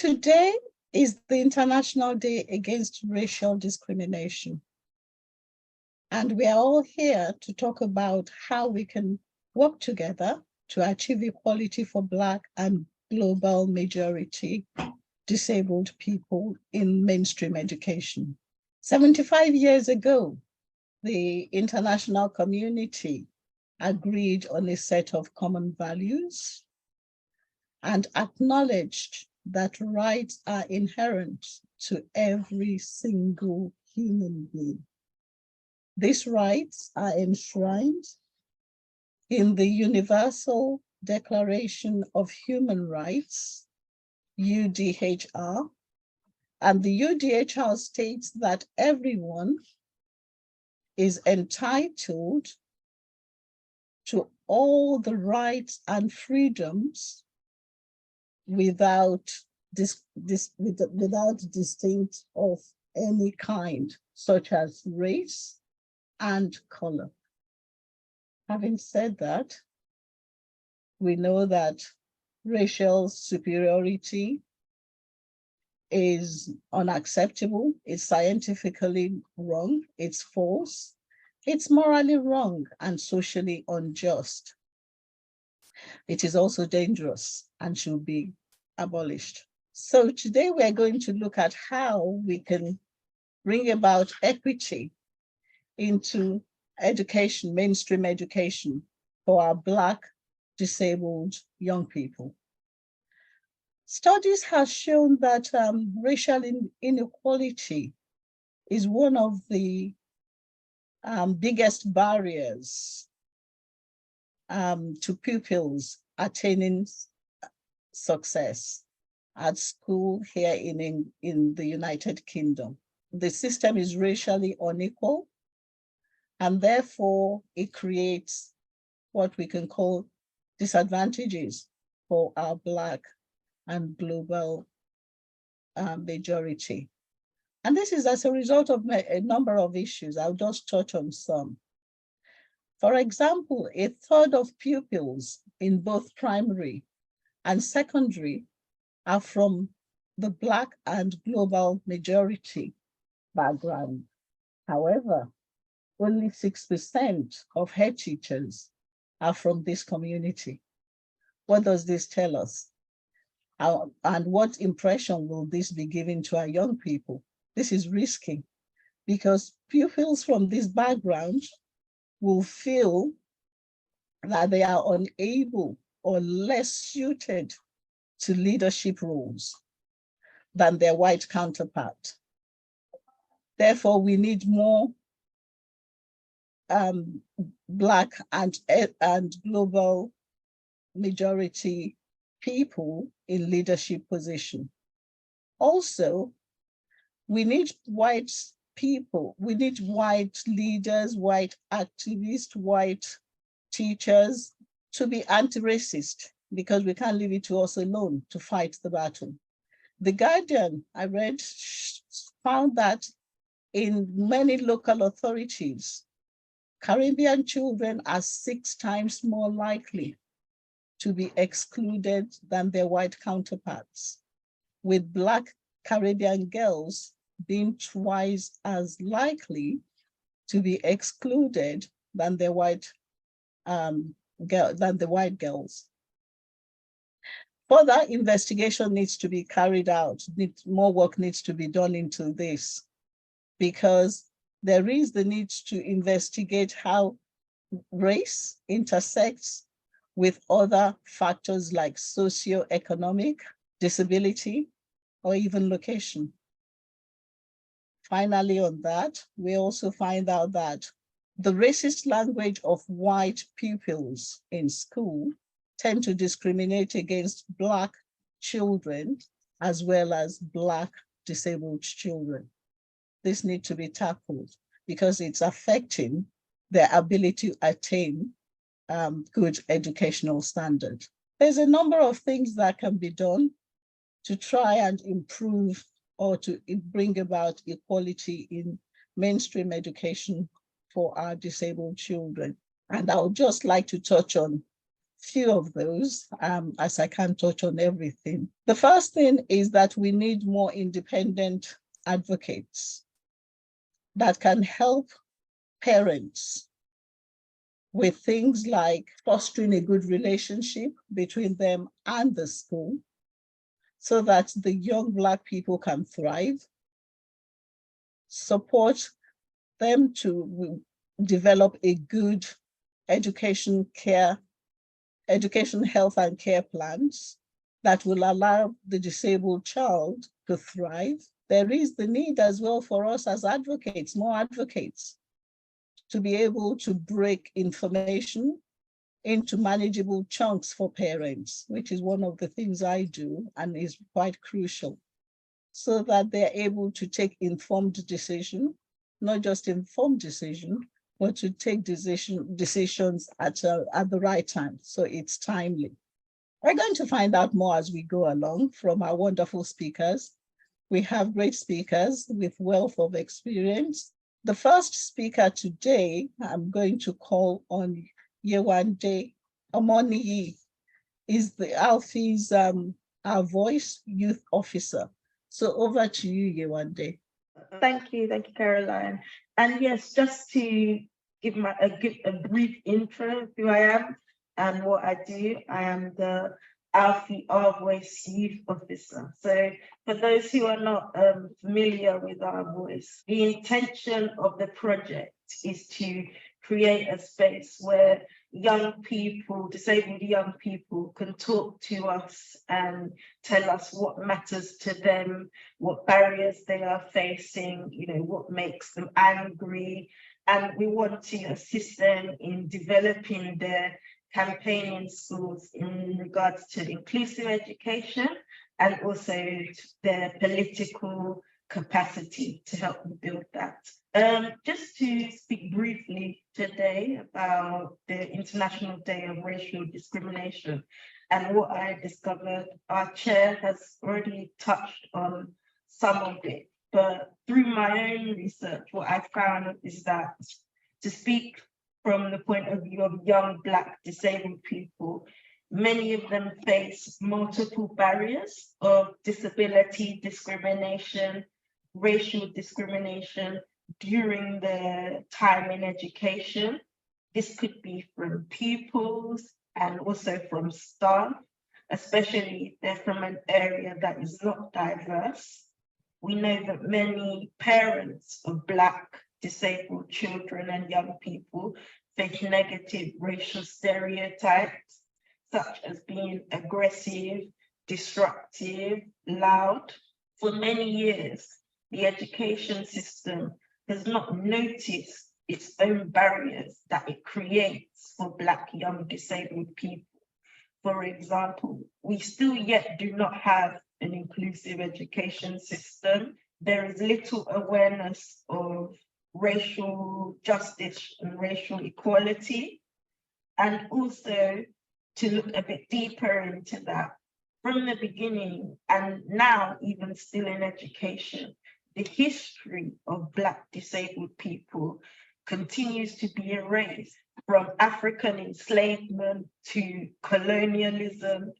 Today is the International Day Against Racial Discrimination. And we are all here to talk about how we can work together to achieve equality for Black and global majority disabled people in mainstream education. 75 years ago, the international community agreed on a set of common values and acknowledged that rights are inherent to every single human being. These rights are enshrined in the Universal Declaration of Human Rights, UDHR, and the UDHR states that everyone is entitled to all the rights and freedoms without distinct of any kind, such as race and color. Having said that, we know that racial superiority is unacceptable, it's scientifically wrong, it's false, it's morally wrong and socially unjust. It is also dangerous and should be abolished. So today we're going to look at how we can bring about equity into education, mainstream education for our Black disabled young people. Studies have shown that racial inequality is one of the biggest barriers to pupils attaining success at school here in the United Kingdom. The system is racially unequal, and therefore it creates what we can call disadvantages for our Black and global majority. And this is as a result of a number of issues. I'll just touch on some. For example, a third of pupils in both primary and secondary are from the Black and global majority background. However, only 6% of head teachers are from this community. What does this tell us? And what impression will this be giving to our young people? This is risky because pupils from this background will feel that they are unable or less suited to leadership roles than their white counterpart. Therefore, we need more Black and global majority people in leadership position. Also, we need white people, we need white leaders, white activists, white teachers to be anti-racist, because we can't leave it to us alone to fight the battle. The Guardian, I read, found that in many local authorities, Caribbean children are 6 times more likely to be excluded than their white counterparts, with Black Caribbean girls being twice as likely to be excluded than the white girls. Further investigation needs to be carried out. More work needs to be done into this, because there is the need to investigate how race intersects with other factors like socioeconomic, disability, or even location. Finally, on that, we also find out that the racist language of white pupils in school tend to discriminate against Black children as well as Black disabled children. This needs to be tackled because it's affecting their ability to attain good educational standards. There's a number of things that can be done to try and improve or to bring about equality in mainstream education for our disabled children. And I would just like to touch on few of those, as I can't touch on everything. The first thing is that we need more independent advocates that can help parents with things like fostering a good relationship between them and the school so that the young Black people can thrive, support them to develop a good education, health and care plans that will allow the disabled child to thrive. There is the need as well for us as advocates, more advocates, to be able to break information into manageable chunks for parents, which is one of the things I do and is quite crucial, so that they're able to take informed decision, not just informed decision, but to take decisions at the right time, so it's timely. We're going to find out more as we go along from our wonderful speakers. We have great speakers with wealth of experience. The first speaker today, I'm going to call on Yewande Omoniyi, is the Alfie's Our Voice Youth Officer. So over to you, Yewande. Thank you, Caroline. And yes, just to give a brief intro of who I am and what I do, I am the Alfie Our Voice Youth Officer. So for those who are not familiar with Our Voice, the intention of the project is to create a space where young people, disabled young people, can talk to us and tell us what matters to them, what barriers they are facing, what makes them angry. And we want to assist them in developing their campaigning skills in regards to inclusive education and also their political capacity to help them build that. Just to speak briefly today about the International Day of Racial Discrimination and what I discovered, our chair has already touched on some of it, but through my own research, what I found is that to speak from the point of view of young Black disabled people, many of them face multiple barriers of disability discrimination, racial discrimination during their time in education. This could be from pupils and also from staff, especially if they're from an area that is not diverse. We know that many parents of Black disabled children and young people face negative racial stereotypes, such as being aggressive, disruptive, loud. For many years, the education system has not noticed its own barriers that it creates for Black young disabled people. For example, we still yet do not have an inclusive education system. There is little awareness of racial justice and racial equality. And also, to look a bit deeper into that, from the beginning and now even still in education, the history of Black disabled people continues to be erased. From African enslavement to colonialism,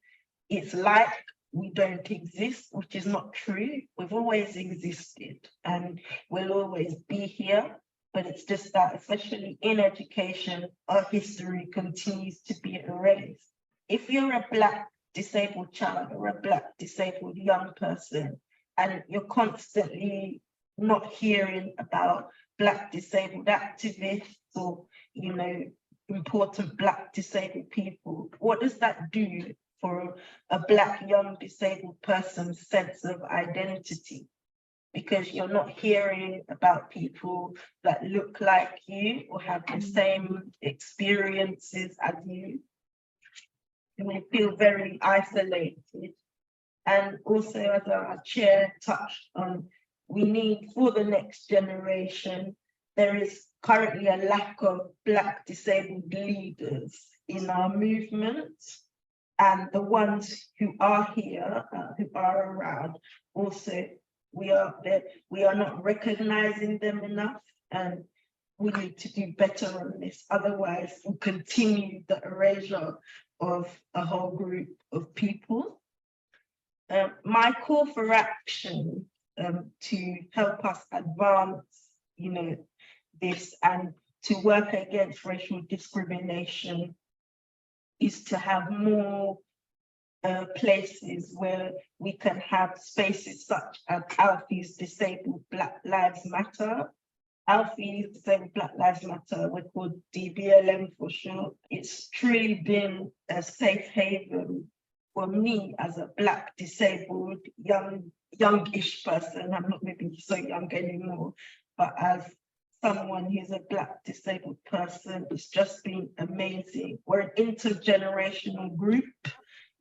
it's like we don't exist, which is not true. We've always existed and we'll always be here, but it's just that, especially in education, our history continues to be erased. If you're a Black disabled child or a Black disabled young person, and you're constantly not hearing about Black disabled activists or, important Black disabled people, what does that do for a Black young disabled person's sense of identity? Because you're not hearing about people that look like you or have the same experiences as you. You may feel very isolated. And also, as our chair touched on, we need, for the next generation, there is currently a lack of Black disabled leaders in our movement. And the ones who are here, who are around, also, we are not recognizing them enough, and we need to do better on this. Otherwise, we'll continue the erasure of a whole group of people. My call for action to help us advance, this and to work against racial discrimination is to have more places where we can have spaces such as Alfie's Disabled Black Lives Matter. Alfie's Disabled Black Lives Matter, we're called DBLM for short. It's truly been a safe haven for me as a Black disabled youngish person. I'm not maybe so young anymore, but as someone who's a Black disabled person, it's just been amazing. We're an intergenerational group.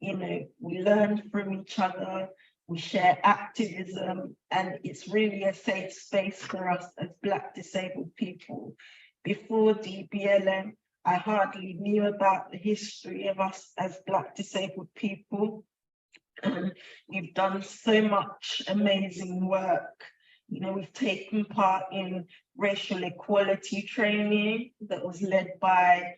We learn from each other, we share activism, and it's really a safe space for us as Black disabled people. Before DBLM, I hardly knew about the history of us as Black disabled people. We've done so much amazing work. We've taken part in racial equality training that was led by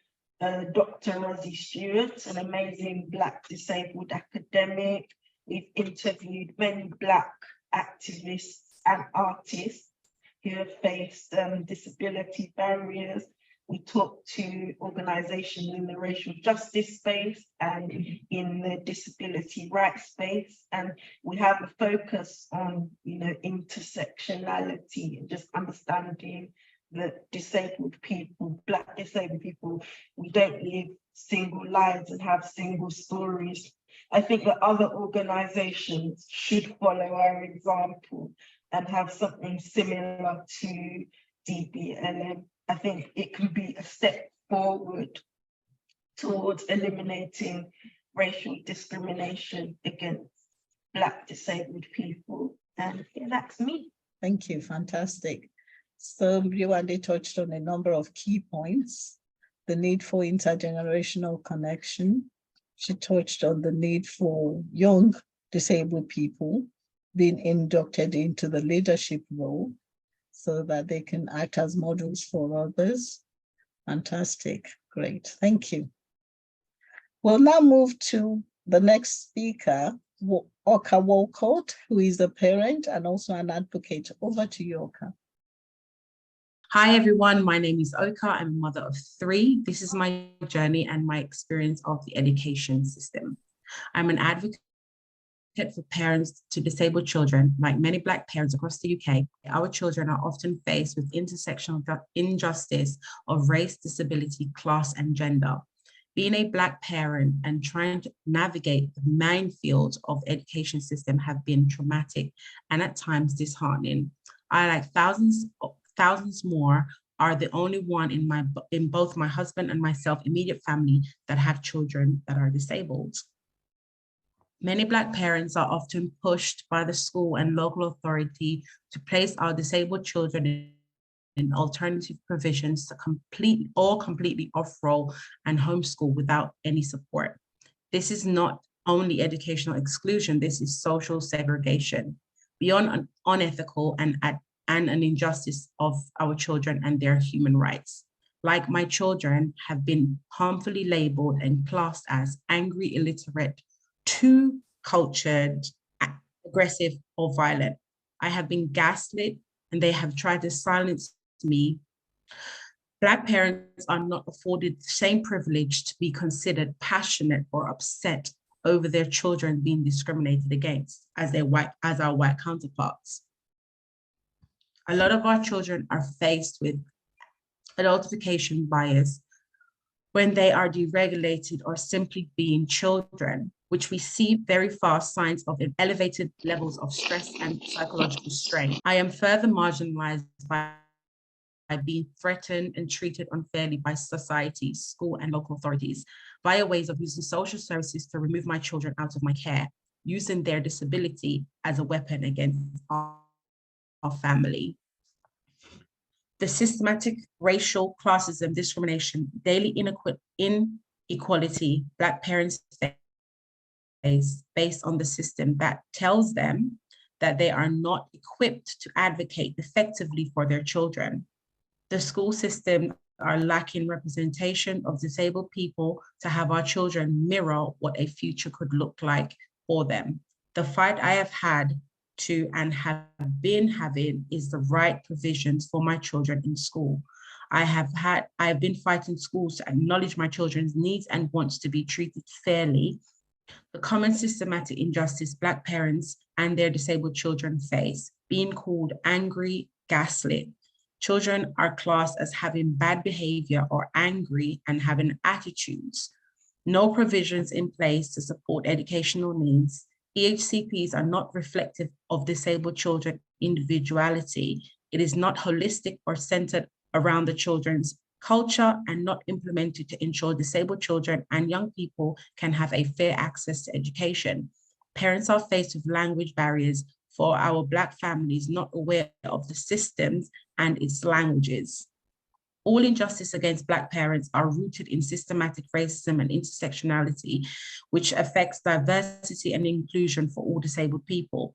Dr. Rosie Stewart, an amazing Black disabled academic. We've interviewed many Black activists and artists who have faced disability barriers. We talk to organizations in the racial justice space and in the disability rights space. And we have a focus on, intersectionality and just understanding that disabled people, Black disabled people, we don't live single lives and have single stories. I think that other organizations should follow our example and have something similar to DBLM. I think it can be a step forward towards eliminating racial discrimination against Black disabled people. And yeah, that's me. Thank you, fantastic. So Yewande touched on a number of key points: the need for intergenerational connection. She touched on the need for young disabled people being inducted into the leadership role so that they can act as models for others. Fantastic, great, thank you. We'll now move to the next speaker, Oka Walcott, who is a parent and also an advocate. Over to you, Oka. Hi everyone, my name is Oka. I'm a mother of 3. This is my journey and my experience of the education system. I'm an advocate for parents to disabled children. Like many Black parents across the UK, our children are often faced with intersectional injustice of race, disability, class, and gender. Being a Black parent and trying to navigate the minefield of education system have been traumatic and at times disheartening. I, like thousands more, are the only one in both my husband and myself immediate family that have children that are disabled. Many Black parents are often pushed by the school and local authority to place our disabled children in alternative provisions to completely off-role and homeschool without any support. This is not only educational exclusion, this is social segregation, beyond unethical and an injustice of our children and their human rights. Like my children have been harmfully labeled and classed as angry, illiterate, too cultured, aggressive, or violent. I have been gaslit and they have tried to silence me. Black parents are not afforded the same privilege to be considered passionate or upset over their children being discriminated against as our white counterparts. A lot of our children are faced with adultification bias when they are deregulated or simply being children, which we see very fast signs of elevated levels of stress and psychological strain. I am further marginalized by being threatened and treated unfairly by society, school, and local authorities via ways of using social services to remove my children out of my care, using their disability as a weapon against our family. The systematic racial, classism, discrimination, daily inequality Black parents face based on the system that tells them that they are not equipped to advocate effectively for their children. The school system are lacking representation of disabled people to have our children mirror what a future could look like for them. The fight I have had to and have been having is the right provisions for my children in school. I've been fighting schools to acknowledge my children's needs and wants to be treated fairly. The common systematic injustice Black parents and their disabled children face, being called angry, gaslit. Children are classed as having bad behavior or angry and having attitudes. No provisions in place to support educational needs. EHCPs are not reflective of disabled children's individuality. It is not holistic or centered around the children's culture and not implemented to ensure disabled children and young people can have a fair access to education. Parents are faced with language barriers for our Black families not aware of the systems and its languages. All injustice against Black parents are rooted in systematic racism and intersectionality, which affects diversity and inclusion for all disabled people.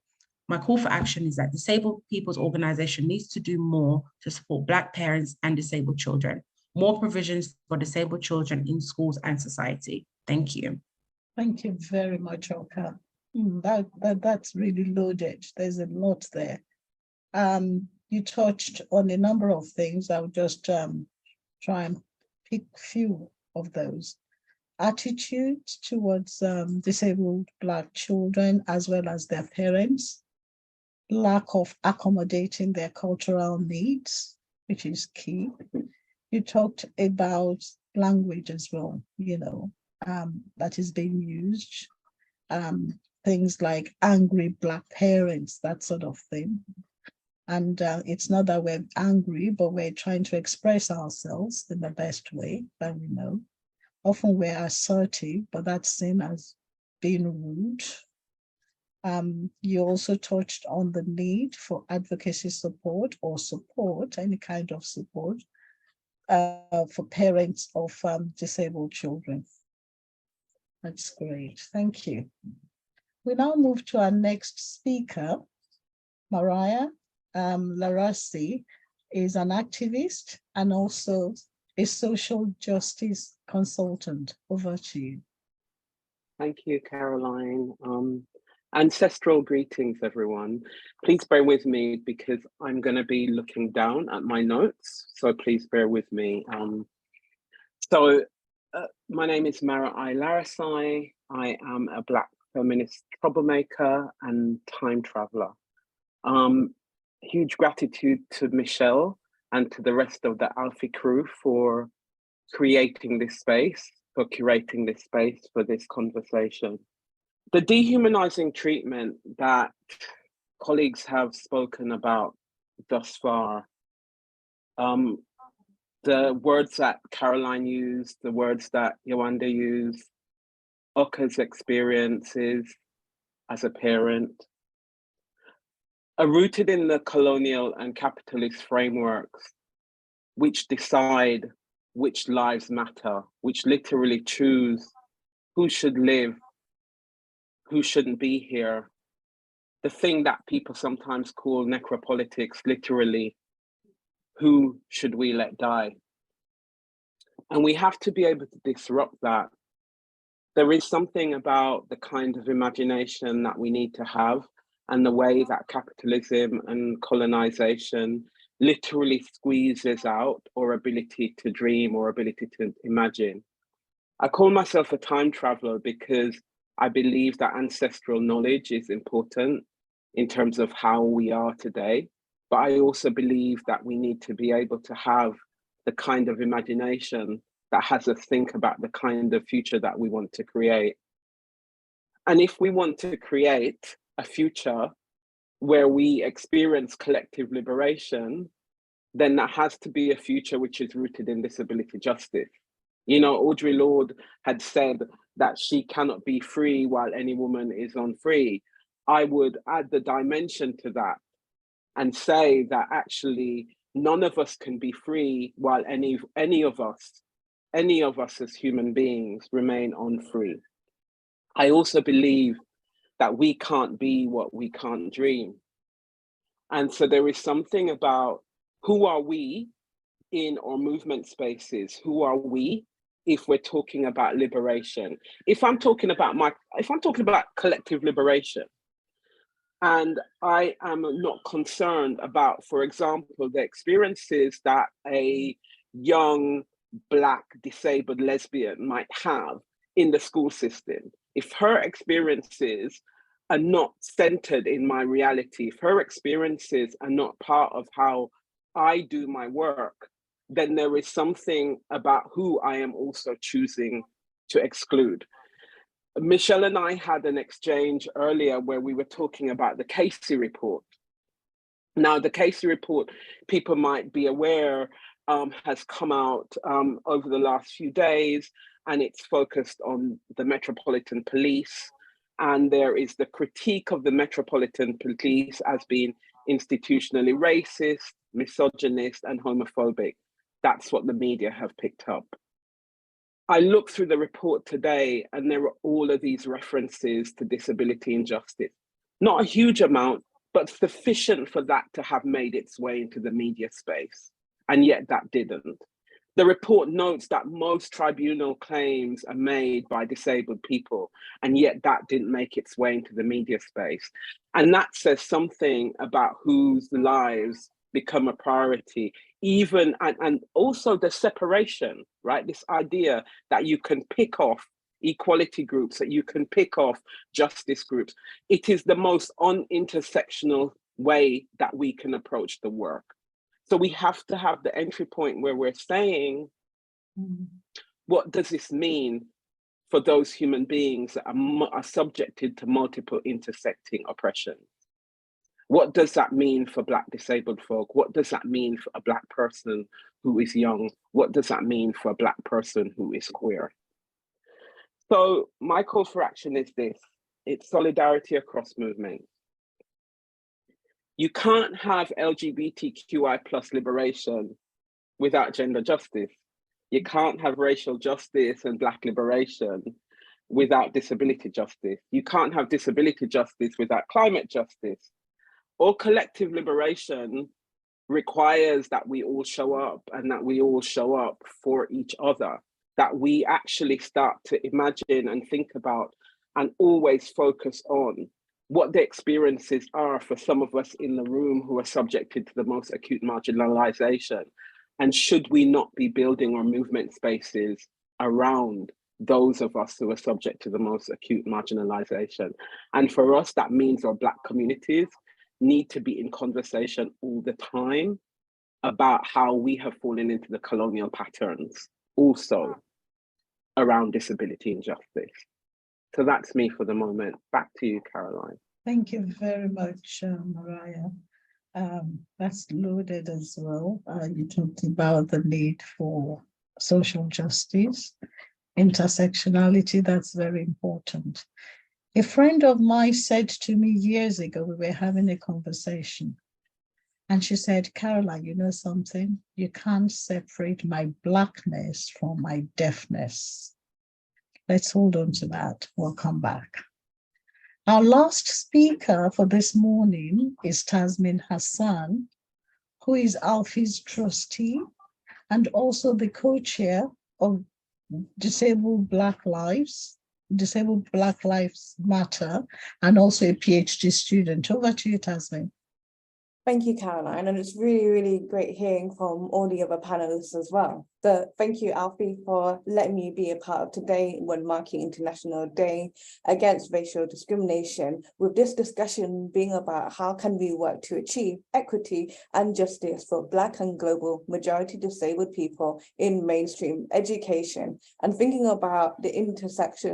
My call for action is that Disabled People's Organization needs to do more to support Black parents and disabled children. More provisions for disabled children in schools and society. Thank you. Thank you very much, Oka. That's really loaded. There's a lot there. You touched on a number of things. I'll just try and pick a few of those. Attitudes towards disabled Black children as well as their parents, lack of accommodating their cultural needs, which is key. You talked about language as well, that is being used. Things like angry Black parents, that sort of thing. And it's not that we're angry, but we're trying to express ourselves in the best way that we know. Often we're assertive, but that's seen as being rude. You also touched on the need for advocacy support or support, any kind of support, for parents of disabled children. That's great, thank you. We now move to our next speaker. Mariah Larasi is an activist and also a social justice consultant. Over to you. Thank you, Caroline. Ancestral greetings, everyone. Please bear with me because I'm going to be looking down at my notes, so please bear with me. My name is Mariah Larasi. I am a Black feminist troublemaker and time traveler. Huge gratitude to Michelle and to the rest of the Alfie crew for creating this space, for curating this space for this conversation. The dehumanizing treatment that colleagues have spoken about thus far, the words that Caroline used, the words that Yewande used, Oka's experiences as a parent, are rooted in the colonial and capitalist frameworks which decide which lives matter, which literally choose who should live, who shouldn't be here. The thing that people sometimes call necropolitics, literally, who should we let die? And we have to be able to disrupt that. There is something about the kind of imagination that we need to have and the way that capitalism and colonization literally squeezes out our ability to dream or ability to imagine. I call myself a time traveler because I believe that ancestral knowledge is important in terms of how we are today. But I also believe that we need to be able to have the kind of imagination that has us think about the kind of future that we want to create. And if we want to create a future where we experience collective liberation, then that has to be a future which is rooted in disability justice. Audre Lorde had said that she cannot be free while any woman is unfree. I would add the dimension to that and say that actually none of us can be free while any of us as human beings remain unfree. I also believe that we can't be what we can't dream. And so there is something about who are we in our movement spaces, who are we if we're talking about liberation? If I'm talking about collective liberation, and I am not concerned about, for example, the experiences that a young Black disabled lesbian might have in the school system, if her experiences are not centered in my reality, if her experiences are not part of how I do my work, then there is something about who I am also choosing to exclude. Michelle and I had an exchange earlier where we were talking about the Casey report. Now, the Casey report, people might be aware, has come out over the last few days, and it's focused on the Metropolitan Police. And there is the critique of the Metropolitan Police as being institutionally racist, misogynist, and homophobic. That's what the media have picked up. I looked through the report today, and there are all of these references to disability injustice. Not a huge amount, but sufficient for that to have made its way into the media space. And yet that didn't. The report notes that most tribunal claims are made by disabled people, and yet that didn't make its way into the media space. And that says something about whose lives become a priority, even, and also the separation, right? This idea that you can pick off equality groups, that you can pick off justice groups. It is the most unintersectional way that we can approach the work. So we have to have the entry point where we're saying, what does this mean for those human beings that are subjected to multiple intersecting oppressions? What does that mean for Black disabled folk? What does that mean for a Black person who is young? What does that mean for a Black person who is queer? So my call for action is this: it's solidarity across movements. You can't have LGBTQI plus liberation without gender justice. You can't have racial justice and Black liberation without disability justice. You can't have disability justice without climate justice. Or collective liberation requires that we all show up, and that we all show up for each other, that we actually start to imagine and think about and always focus on what the experiences are for some of us in the room who are subjected to the most acute marginalization. And should we not be building our movement spaces around those of us who are subject to the most acute marginalization? And for us, that means our Black communities need to be in conversation all the time about how we have fallen into the colonial patterns also around disability injustice. So that's me for the moment. Back to you, Caroline. Thank you very much, Mariah. That's loaded as well. You talked about the need for social justice, intersectionality, that's very important. A friend of mine said to me years ago, we were having a conversation, and she said, Caroline, you know something? You can't separate my Blackness from my deafness. Let's hold on to that. We'll come back. Our last speaker for this morning is Tasmin Hassan, who is Alfie's trustee and also the co-chair of Disabled Black Lives Matter, and also a PhD student. Over to you, Tasmin. Thank you, Caroline, and it's really, really great hearing from all the other panelists as well. So thank you, Alfie, for letting me be a part of today when marking International Day Against Racial Discrimination, with this discussion being about how can we work to achieve equity and justice for Black and global majority disabled people in mainstream education, and thinking about the intersect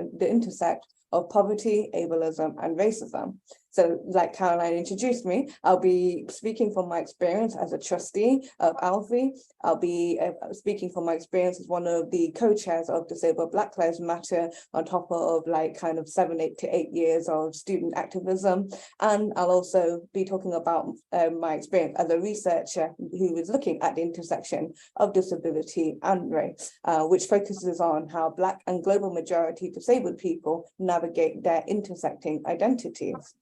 of poverty, ableism, and racism. So like Caroline introduced me, I'll be speaking from my experience as a trustee of Alfie. I'll be speaking from my experience as one of the co-chairs of Disabled Black Lives Matter, on top of like kind of 7 to 8 years of student activism. And I'll also be talking about my experience as a researcher who is looking at the intersection of disability and race, which focuses on how Black and global majority disabled people navigate their intersecting identities.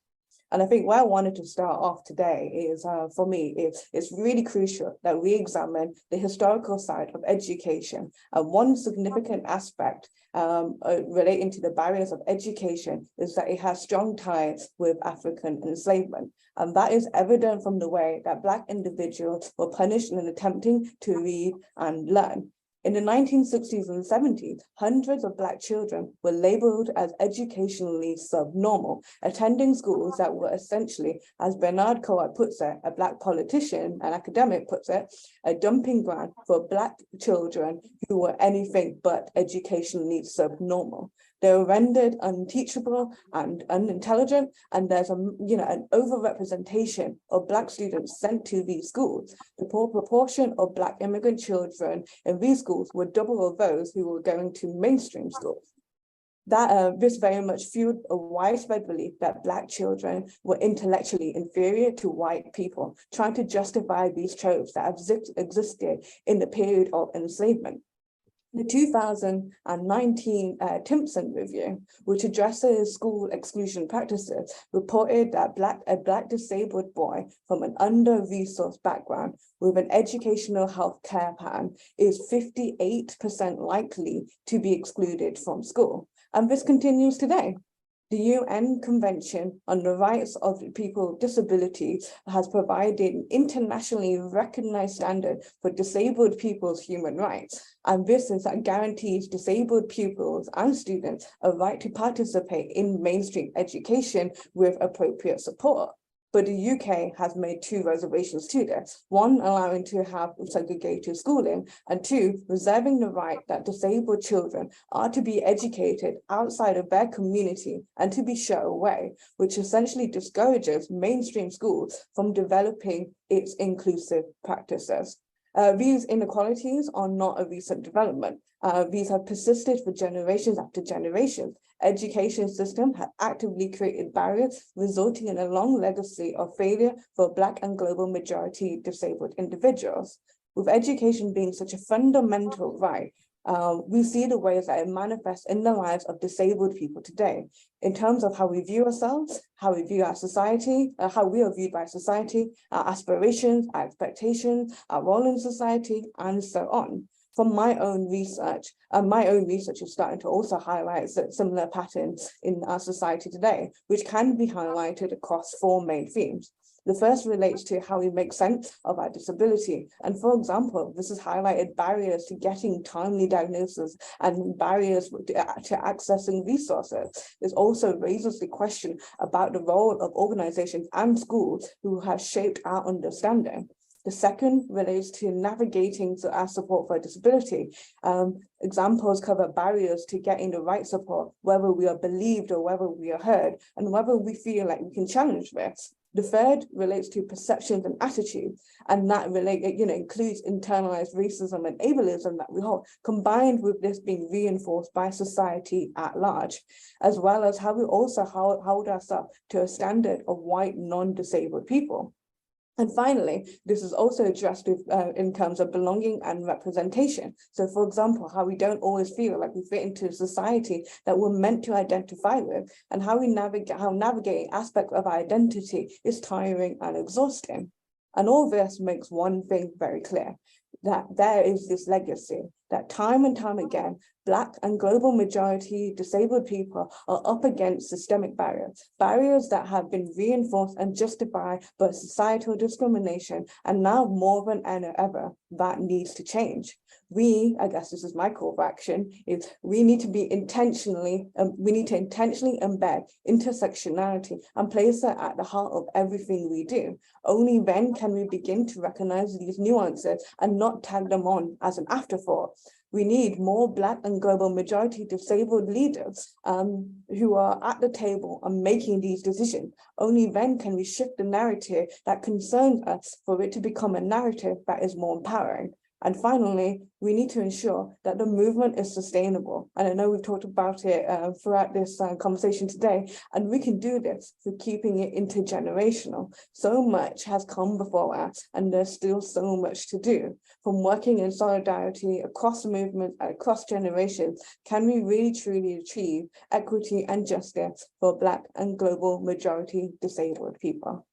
And I think where I wanted to start off today is, for me, it's really crucial that we examine the historical side of education. And one significant aspect relating to the barriers of education is that it has strong ties with African enslavement. And that is evident from the way that Black individuals were punished in attempting to read and learn. In the 1960s and 70s, hundreds of Black children were labeled as educationally subnormal, attending schools that were essentially, as Bernard Coates puts it, a Black politician, an academic puts it, a dumping ground for Black children who were anything but educationally subnormal. They were rendered unteachable and unintelligent, and there's an overrepresentation of Black students sent to these schools. The proportion of Black immigrant children in these schools were double of those who were going to mainstream schools. This very much fueled a widespread belief that Black children were intellectually inferior to white people, trying to justify these tropes that have existed in the period of enslavement. The 2019 Timpson Review, which addresses school exclusion practices, reported that a Black disabled boy from an under-resourced background with an educational health care pattern is 58% likely to be excluded from school. And this continues today. The UN Convention on the Rights of People with Disabilities has provided an internationally recognized standard for disabled people's human rights. And this is that guarantees disabled pupils and students a right to participate in mainstream education with appropriate support. But the UK has made two reservations to this. One, allowing to have segregated schooling, and two, reserving the right that disabled children are to be educated outside of their community and to be shut away, which essentially discourages mainstream schools from developing its inclusive practices. These inequalities are not a recent development. These have persisted for generations after generations. Education system have actively created barriers, resulting in a long legacy of failure for Black and global majority disabled individuals. With education being such a fundamental right, we see the ways that it manifests in the lives of disabled people today, in terms of how we view ourselves, how we view our society, how we are viewed by society, our aspirations, our expectations, our role in society, and so on. From my own research is starting to also highlight similar patterns in our society today, which can be highlighted across four main themes. The first relates to how we make sense of our disability. And for example, this has highlighted barriers to getting timely diagnosis and barriers to accessing resources. This also raises the question about the role of organizations and schools who have shaped our understanding. The second relates to navigating our support for disability. Examples cover barriers to getting the right support, whether we are believed or whether we are heard, and whether we feel like we can challenge this. The third relates to perceptions and attitudes, and that includes internalized racism and ableism that we hold, combined with this being reinforced by society at large, as well as how we also hold ourselves to a standard of white non-disabled people. And finally, this is also addressed in terms of belonging and representation. So for example, how we don't always feel like we fit into a society that we're meant to identify with, and how navigating aspects of our identity is tiring and exhausting. And all this makes one thing very clear, that there is this legacy that time and time again, Black and global majority disabled people are up against systemic barriers that have been reinforced and justified by societal discrimination, and now more than ever, that needs to change. I guess this is my call for action, is we need to intentionally embed intersectionality and place it at the heart of everything we do. Only then can we begin to recognize these nuances and not tag them on as an afterthought. We need more Black and global majority disabled leaders who are at the table and making these decisions. Only then can we shift the narrative that concerns us for it to become a narrative that is more empowering. And finally, we need to ensure that the movement is sustainable. And I know we've talked about it throughout this conversation today, and we can do this through keeping it intergenerational. So much has come before us, and there's still so much to do. From working in solidarity across movements and across generations, can we really truly achieve equity and justice for Black and global majority disabled people?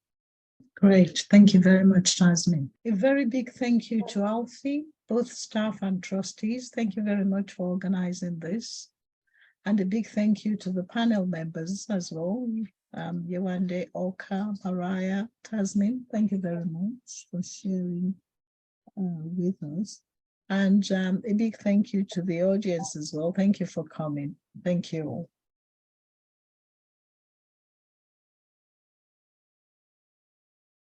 Great. Thank you very much, Tasmin. A very big thank you to Alfie, both staff and trustees. Thank you very much for organizing this. And a big thank you to the panel members as well. Yewande, Oka, Mariah, Tasmin, thank you very much for sharing with us. And a big thank you to the audience as well. Thank you for coming. Thank you all.